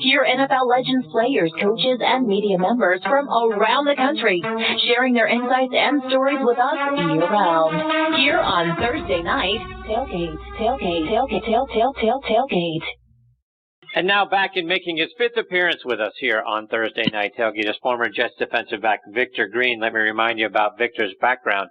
Hear NFL legends, players, coaches, and media members from around the country sharing their insights and stories with us year-round. Here on Thursday night, Tailgate. And now back in making his fifth appearance with us here on Thursday Night Tailgate is former Jets defensive back Victor Green. Let me remind you about Victor's background.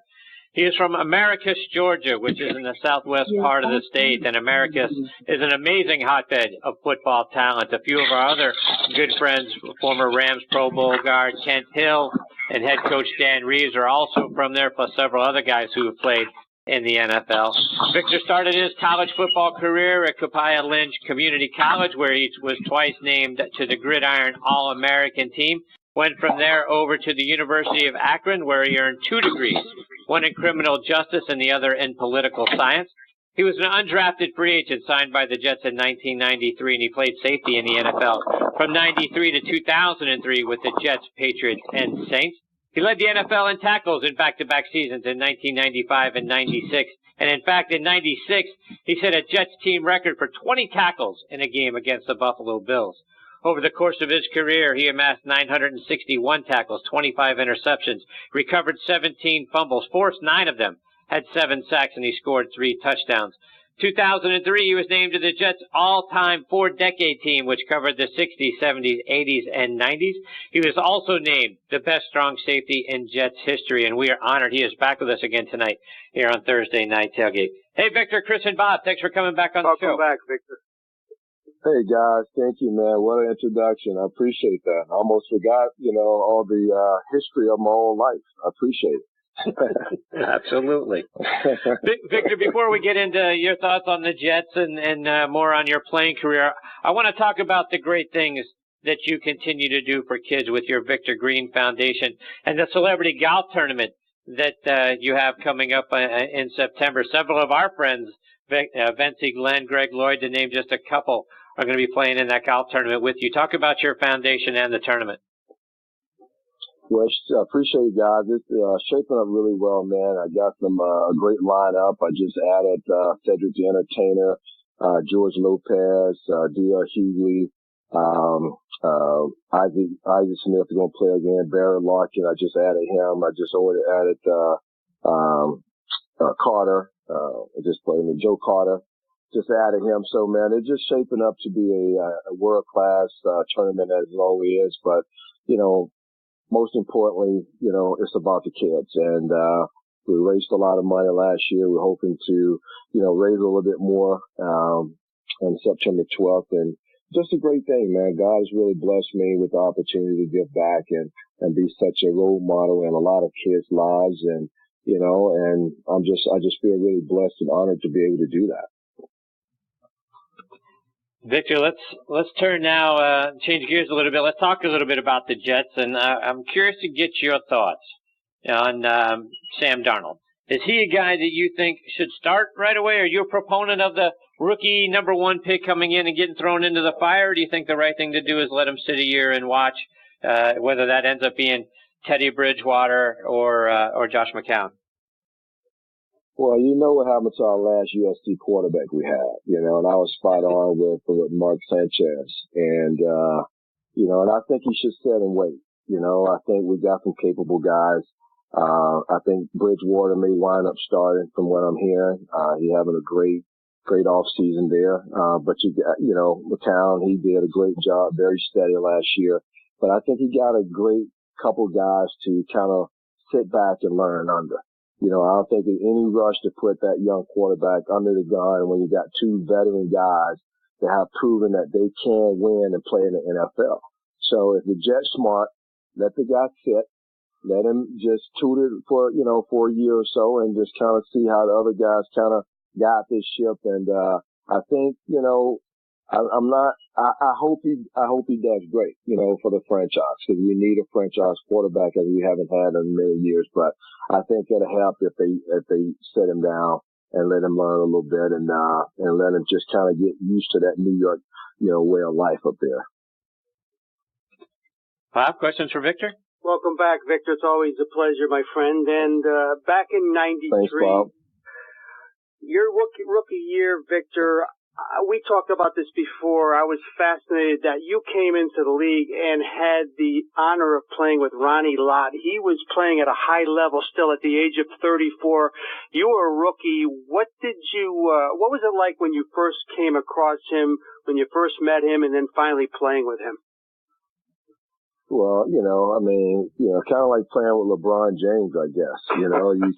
He is from Americus, Georgia, which is in the southwest part of the state, and Americus is an amazing hotbed of football talent. A few of our other good friends, former Rams Pro Bowl guard Kent Hill and head coach Dan Reeves, are also from there, plus several other guys who have played in the NFL. Victor started his college football career at Copiah Lynch Community College, where he was twice named to the Gridiron All-American team. Went from there over to the University of Akron, where he earned 2 degrees, one in criminal justice and the other in political science. He was an undrafted free agent signed by the Jets in 1993, and he played safety in the NFL from 93 to 2003 with the Jets, Patriots, and Saints. He led the NFL in tackles in back-to-back seasons in 1995 and 96. And in fact, in 96, he set a Jets team record for 20 tackles in a game against the Buffalo Bills. Over the course of his career, he amassed 961 tackles, 25 interceptions, recovered 17 fumbles, forced 9 of them, had 7 sacks, and he scored 3 touchdowns. 2003, he was named to the Jets' all-time 4-decade team, which covered the 60s, 70s, 80s, and 90s. He was also named the best strong safety in Jets history, and we are honored he is back with us again tonight here on Thursday Night Tailgate. Hey, Victor, Chris, and Bob, thanks for coming back on the show. Welcome back, Victor. Hey, guys. Thank you, man. What an introduction. I appreciate that. I almost forgot, all the history of my own life. I appreciate it. Absolutely. Victor, before we get into your thoughts on the Jets and more on your playing career, I want to talk about the great things that you continue to do for kids with your Victor Green Foundation and the Celebrity Golf Tournament that you have coming up in September. Several of our friends, Vency, Glenn, Greg Lloyd, to name just a couple, are going to be playing in that golf tournament with you. Talk about your foundation and the tournament. Well, I appreciate you guys. It's shaping up really well, man. I got them a great lineup. I just added Cedric the Entertainer, George Lopez, D.L. Hughley, Isaac Smith is going to play again. Barry Larkin, I just added him. I just already added Carter. I just played with Joe Carter. Just added him. So, man, it's just shaping up to be a world-class tournament as it always is. But, most importantly, it's about the kids. And we raised a lot of money last year. We're hoping to, raise a little bit more on September 12th. And just a great thing, man. God has really blessed me with the opportunity to give back and be such a role model in a lot of kids' lives. And, and I just feel really blessed and honored to be able to do that. Victor, let's turn now, change gears a little bit. Let's talk a little bit about the Jets, and I'm curious to get your thoughts on Sam Darnold. Is he a guy that you think should start right away? Are you a proponent of the rookie number 1 pick coming in and getting thrown into the fire, or do you think the right thing to do is let him sit a year and watch whether that ends up being Teddy Bridgewater or Josh McCown? Well, you know what happened to our last USC quarterback we had, and I was spot on with Mark Sanchez. And, and I think he should sit and wait. I think we got some capable guys. I think Bridgewater may wind up starting from what I'm hearing. He having a great off season there. But you got, McCown, he did a great job, very steady last year. But I think he got a great couple guys to kind of sit back and learn under. I don't think there's any rush to put that young quarterback under the gun when you got 2 veteran guys that have proven that they can win and play in the NFL. So if the Jets smart, let the guy sit, let him just tutor for a year or so and just kind of see how the other guys kind of guide this ship. And, I think, I hope he does great, for the franchise, because we need a franchise quarterback as we haven't had in many years. But I think it'll help if they sit him down and let him learn a little bit and let him just kind of get used to that New York, way of life up there. Bob, questions for Victor? Welcome back, Victor. It's always a pleasure, my friend. And back in '93, Thanks, Bob. Your rookie year, Victor, we talked about this before. I was fascinated that you came into the league and had the honor of playing with Ronnie Lott. He was playing at a high level still at the age of 34. You were a rookie. What was it like when you first came across him, when you first met him, and then finally playing with him? Well, kind of like playing with LeBron James, I guess. You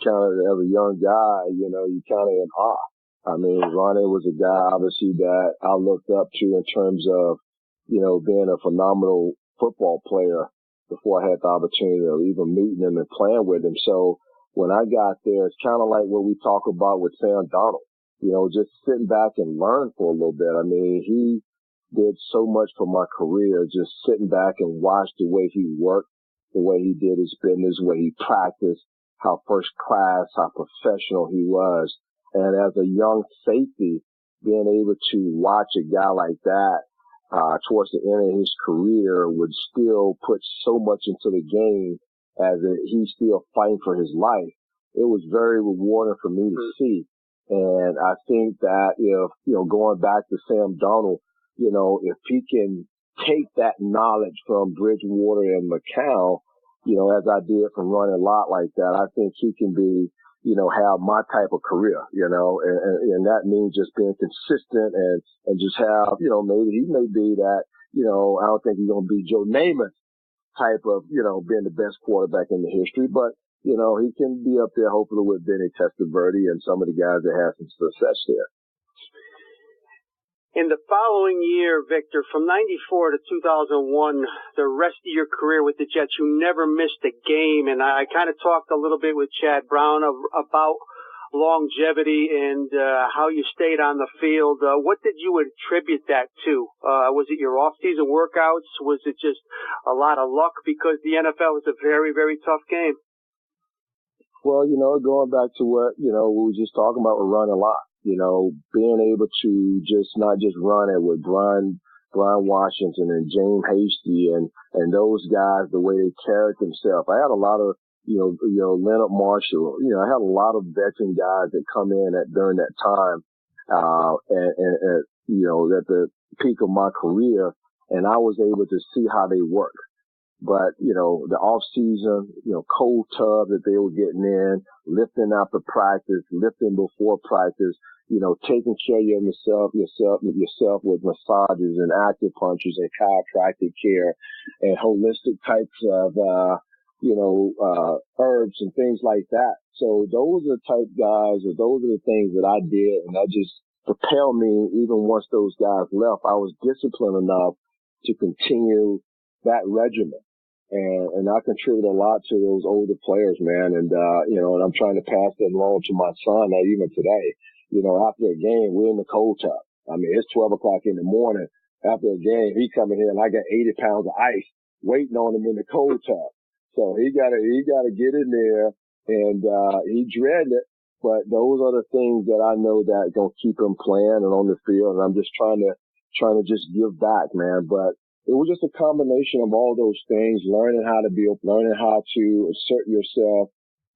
kind of, as a young guy, you kind of in awe. I mean, Ronnie was a guy, obviously, that I looked up to in terms of, being a phenomenal football player before I had the opportunity of even meeting him and playing with him. So when I got there, it's kind of like what we talk about with Sam Donald, just sitting back and learn for a little bit. I mean, he did so much for my career, just sitting back and watch the way he worked, the way he did his business, the way he practiced, how first class, how professional he was. And as a young safety, being able to watch a guy like that towards the end of his career would still put so much into the game as he's still fighting for his life. It was very rewarding for me to see. And I think that if, going back to Sam Donald, if he can take that knowledge from Bridgewater and McCown, as I did from running a lot like that, I think he can be, have my type of career, and that means just being consistent and just have, maybe he may be that, I don't think he's going to be Joe Namath type of, being the best quarterback in the history, but, he can be up there hopefully with Benny Testaverde and some of the guys that have some success there. In the following year, Victor, from 94 to 2001, the rest of your career with the Jets, you never missed a game. And I kind of talked a little bit with Chad Brown about longevity and how you stayed on the field. What did you attribute that to? Was it your off-season workouts? Was it just a lot of luck? Because the NFL is a very, very tough game. Well, going back to what, we were just talking about, we're running a lot. Being able to not just run it with Brian Washington and James Hasty and those guys, the way they carried themselves. I had a lot of, Leonard Marshall, I had a lot of veteran guys that come in during that time, and at the peak of my career, and I was able to see how they work. But, the off season, cold tub that they were getting in, lifting after practice, lifting before practice, taking care of yourself with massages and acupunctures and chiropractic care and holistic types of, herbs and things like that. So those are the type guys, or those are the things that I did, and that just propelled me. Even once those guys left, I was disciplined enough to continue that regimen. And I contribute a lot to those older players, man. And, and I'm trying to pass that along to my son, even today. After a game, we're in the cold tub. I mean, it's 12 o'clock in the morning. After a game, he coming here and I got 80 pounds of ice waiting on him in the cold tub. So he gotta get in there, and, he dreaded it. But those are the things that I know that gonna keep him playing and on the field. And I'm just trying to just give back, man. But it was just a combination of all those things, learning how to assert yourself,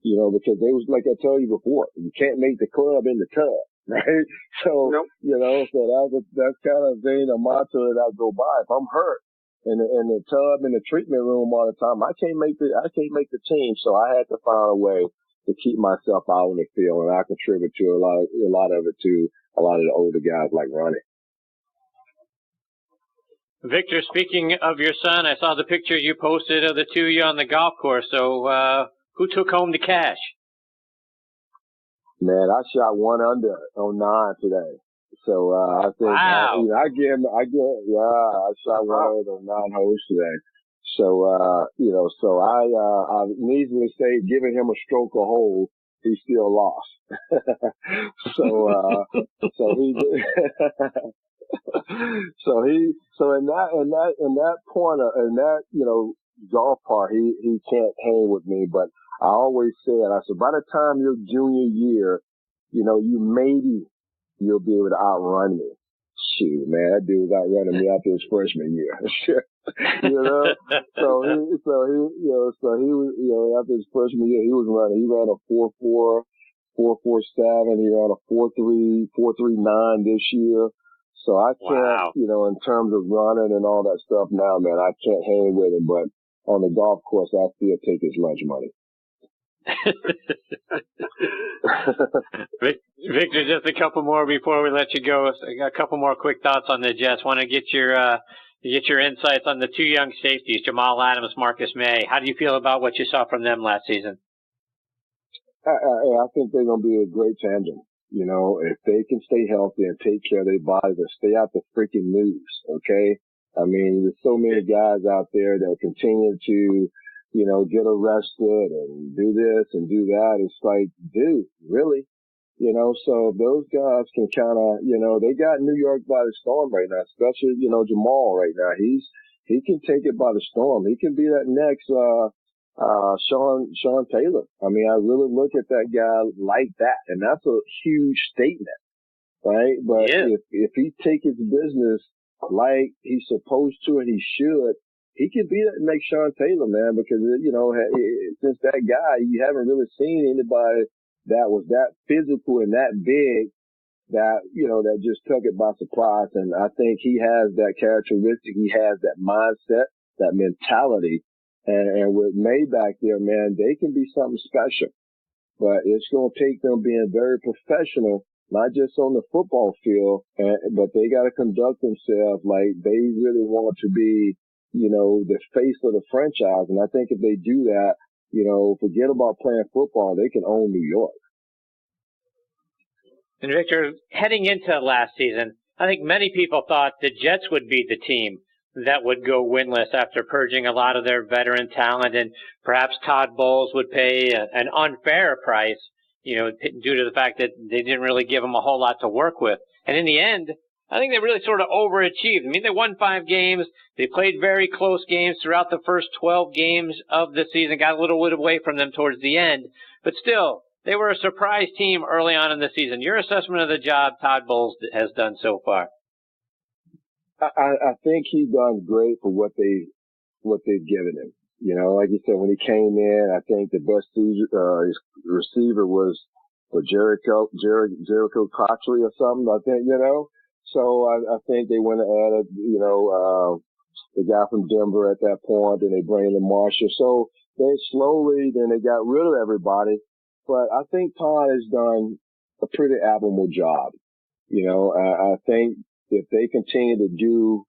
because they was, like I told you before, you can't make the club in the tub, right? So, nope. So that's kind of thing, a motto that I go by. If I'm hurt in the tub, in the treatment room all the time, I can't make the team. So I had to find a way to keep myself out on the field, and I contribute to a lot of it to a lot of the older guys like Ronnie. Victor, speaking of your son, I saw the picture you posted of the two of you on the golf course. So, who took home the cash? Man, I shot one under on 9 today. So, I think, wow. I shot one under on 9 holes today. So, so I needless to say, giving him a stroke a hole, he still lost. So he So in that corner, in that, golf part, he can't hang with me, but I always said, by the time your junior year, you'll be able to outrun me. Shoot, man, that dude was outrunning me after his freshman year. So he was, after his freshman year, he ran a 4.4, 4.47. He ran a 4.3, 4.39 this year. So I can't, Wow. in terms of running and all that stuff now, man, I can't hang with him. But on the golf course, I still take his lunch money. Victor, just a couple more before we let you go. I got a couple more quick thoughts on the Jets. Want to get your insights on the two young safeties, Jamal Adams, Marcus Maye. How do you feel about what you saw from them last season? I think they're going to be a great tandem. If they can stay healthy and take care of their bodies and stay out the freaking news, okay? I mean, there's so many guys out there that continue to, get arrested and do this and do that. It's like, dude, really? So those guys can kind of, they got New York by the storm right now, especially, Jamal right now. He can take it by the storm. He can be that next, Sean Taylor. I mean, I really look at that guy like that, and that's a huge statement, right? But if he take his business like he's supposed to and he should, he could be that next Sean Taylor, man, because, since that guy, you haven't really seen anybody that was that physical and that big that, that just took it by surprise. And I think he has that characteristic. He has that mindset, that mentality. And with Maye back there, man, they can be something special. But it's going to take them being very professional, not just on the football field, but they got to conduct themselves like they really want to be, the face of the franchise. And I think if they do that, forget about playing football, they can own New York. And Victor, heading into last season, I think many people thought the Jets would be the team that would go winless after purging a lot of their veteran talent, and perhaps Todd Bowles would pay an unfair price, due to the fact that they didn't really give him a whole lot to work with. And in the end, I think they really sort of overachieved. I mean, they won 5 games. They played very close games throughout the first 12 games of the season, got a little bit away from them towards the end, but still, they were a surprise team early on in the season. Your assessment of the job Todd Bowles has done so far? I think he's done great for what they've given him. Like you said, when he came in, I think the best receiver was Jericho Cotchery or something. I think, So I think they went and added, the guy from Denver at that point, and they bring in Marshall. So then they got rid of everybody. But I think Todd has done a pretty admirable job. I think if they continue to do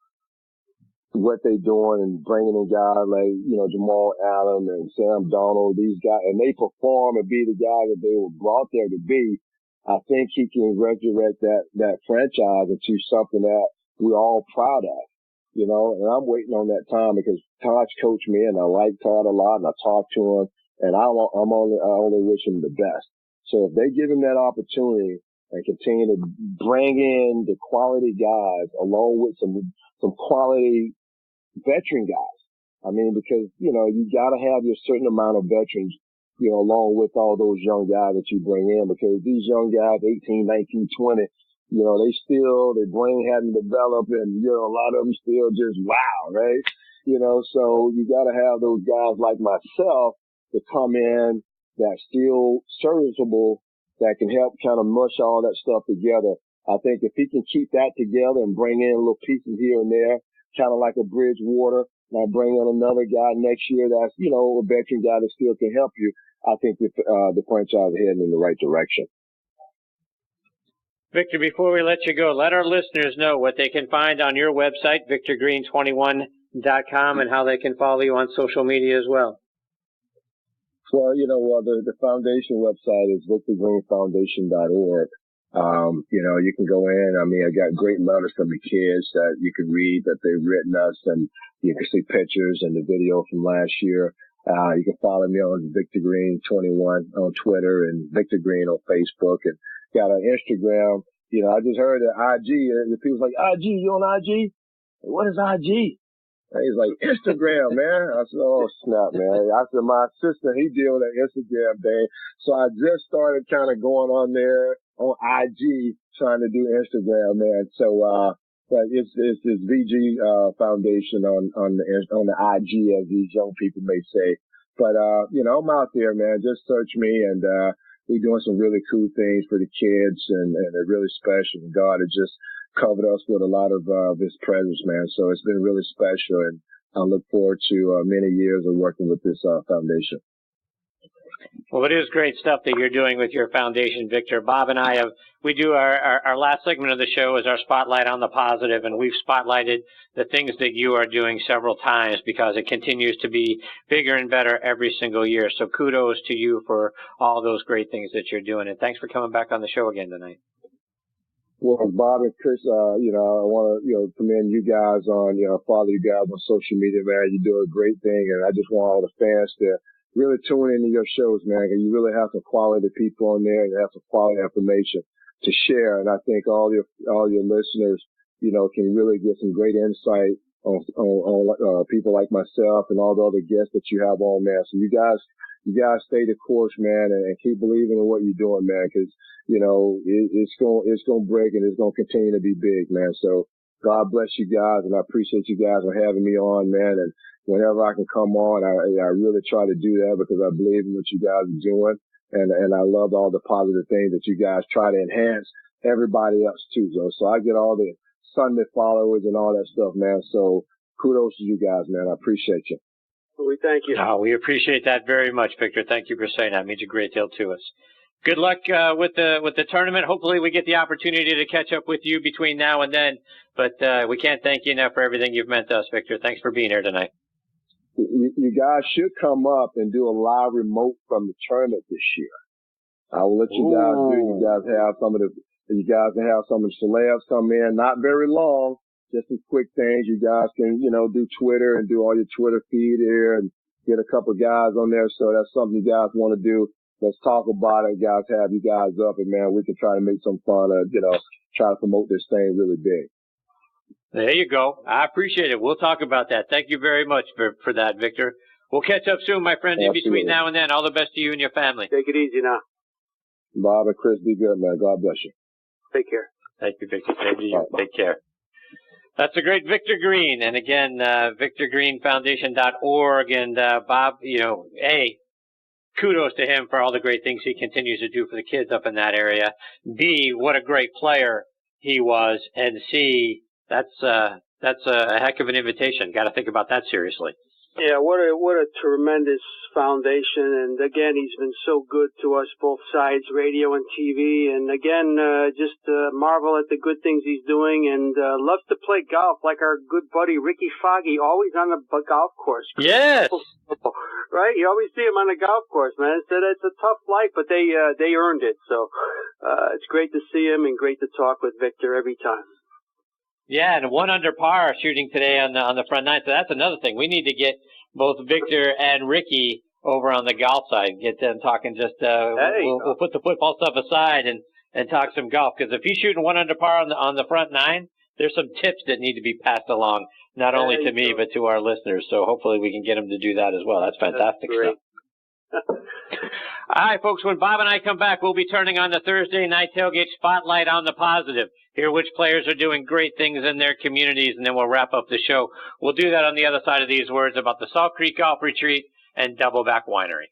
what they're doing and bringing in guys like, Jamal Adams and Sam Donald, these guys, and they perform and be the guy that they were brought there to be, I think he can resurrect that franchise into something that we're all proud of, and I'm waiting on that time because Todd's coached me and I like Todd a lot and I talk to him and I only wish him the best. So if they give him that opportunity and continue to bring in the quality guys along with some quality veteran guys. I mean, because, you got to have your certain amount of veterans, along with all those young guys that you bring in, because these young guys, 18, 19, 20, their brain hadn't developed and, a lot of them still just wow, right? So you got to have those guys like myself to come in that's still serviceable, that can help kind of mush all that stuff together. I think if he can keep that together and bring in little pieces here and there, kind of like a Bridgewater, and I bring in another guy next year that's, a veteran guy that still can help you, I think the franchise is heading in the right direction. Victor, before we let you go, let our listeners know what they can find on your website, victorgreen21.com, and how they can follow you on social media as well. Well, the foundation website is victorgreenfoundation.org. You can go in. I mean, I got great letters from the kids that you can read that they've written us, and you can see pictures and the video from last year. You can follow me on Victor Green 21 on Twitter and Victor Green on Facebook, and got an Instagram. I just heard that IG, and people's like, IG, you on IG? What is IG? And he's like, Instagram, man. I said, oh, snap, man. I said, my assistant, he deal with that Instagram thing. So I just started kind of going on there on IG, trying to do Instagram, man. So, but it's VG, Foundation on the IG, as these young people may say. But, I'm out there, man. Just search me, and, we're doing some really cool things for the kids, and they're really special. God has just covered us with a lot of his presence, man. So it's been really special, and I look forward to many years of working with this foundation. Well, it is great stuff that you're doing with your foundation, Victor. Bob and I we do our last segment of the show is our Spotlight on the Positive, and we've spotlighted the things that you are doing several times because it continues to be bigger and better every single year. So kudos to you for all those great things that you're doing, and thanks for coming back on the show again tonight. Well, Bob and Chris, I want to, commend you guys on, follow you guys on social media, man. You do a great thing, and I just want all the fans to really tune into your shows, man. And you really have some quality people on there, and you have some quality information to share. And I think all your listeners, can really get some great insight on people like myself and all the other guests that you have on, man. So you guys stay the course, man, and keep believing in what you're doing, man, because, it's going to break and it's going to continue to be big, man. So God bless you guys, and I appreciate you guys for having me on, man. And whenever I can come on, I really try to do that because I believe in what you guys are doing. And I love all the positive things that you guys try to enhance everybody else too. So I get all the Sunday followers and all that stuff, man. So kudos to you guys, man. I appreciate you. We thank you. Oh, we appreciate that very much, Victor. Thank you for saying that. It means a great deal to us. Good luck with the tournament. Hopefully we get the opportunity to catch up with you between now and then. But we can't thank you enough for everything you've meant to us, Victor. Thanks for being here tonight. You guys should come up and do a live remote from the tournament this year. I will let you guys do. You guys have some of the celebs come in. Not very long, just some quick things. You guys can, do Twitter and do all your Twitter feed here and get a couple of guys on there. So that's something you guys want to do. Let's talk about it, guys. Have you guys up, and man, we can try to make some fun of, try to promote this thing really big. There you go. I appreciate it. We'll talk about that. Thank you very much for that, Victor. We'll catch up soon, my friend. Absolutely. In between now and then, all the best to you and your family. Take it easy now. Bob and Chris, be good, man. God bless you. Take care. Thank you, Victor. Same to you. Take care. That's the great Victor Green. And again, VictorGreenFoundation.org. And Bob, kudos to him for all the great things he continues to do for the kids up in that area. B, what a great player he was. And C, that's a heck of an invitation. Got to think about that seriously. Yeah, what a tremendous foundation. And again, he's been so good to us, both sides, radio and TV. And again, just marvel at the good things he's doing, and loves to play golf like our good buddy Ricky Foggy, always on the golf course. Yes. Right? You always see him on the golf course, man. It's a tough life, but they earned it. So it's great to see him and great to talk with Victor every time. Yeah, and 1 under par shooting today on the front nine. So that's another thing. We need to get both Victor and Ricky over on the golf side. Get them talking just, we'll put the football stuff aside and talk some golf. Because if he's shooting 1 under par on the front nine, there's some tips that need to be passed along, not only to me, but to our listeners. So hopefully we can get him to do that as well. That's fantastic stuff. All right, folks, when Bob and I come back, we'll be turning on the Thursday Night Tailgate Spotlight on the Positive. Hear which players are doing great things in their communities, and then we'll wrap up the show. We'll do that on the other side of these words about the Salt Creek Golf Retreat and Doubleback Winery.